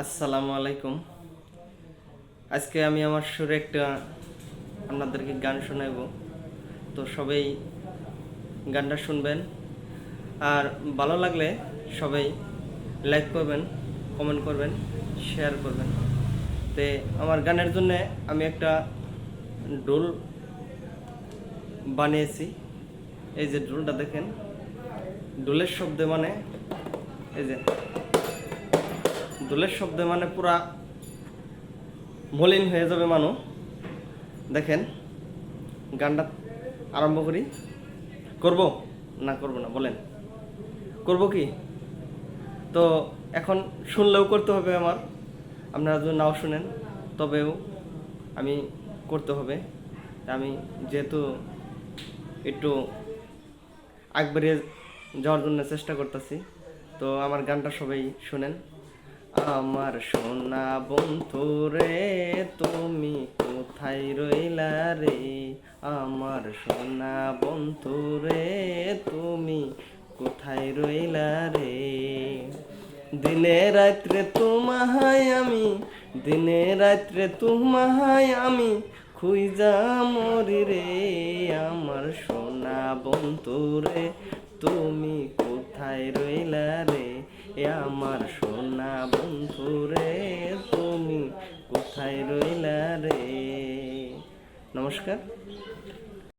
আসসালামু আলাইকুম। আজকে আমি আমার সুরে একটা আপনাদেরকে গান শোনাবো। তো সবাই গানটা শুনবেন, আর ভালো লাগলে সবাই লাইক করবেন, কমেন্ট করবেন, শেয়ার করবেন। তো আমার গানের জন্য আমি একটা ডোল বানিয়েছি। এই যে ডোলটা দেখেন, ডোলের শব্দে মানে এই যে ডোলের শব্দে মানে পুরা মলিন হয়ে যাবে মানুষ। দেখেন, গানটা আরম্ভ করি। করব না করব না বলেন? করব কি? তো এখন শুনলেও করতে হবে আমার। আপনারা যদি নাও শুনেন তবেও আমি করতে হবে। আমি যেহেতু একটু আগ বাড়িয়ে যাওয়ার জন্য চেষ্টা করতেছি, তো আমার গানটা সবাই শুনেন। আমার সোনা বন্ধু রে, তুমি কোথায় রইলা রে? আমার সোনা বন্ধু রে, তুমি কোথায় রইলা রে? দিনে রাত্রে তোমায় আমি, দিনে রাত্রে তোমায় আমি খুঁজা মরি রে। আমার সোনা বন্ধু রে, তুমি কোথায় রইলা রে? আমার সোনা বন্ধু রে, তুমি কোথায় রইলা রে? নমস্কার।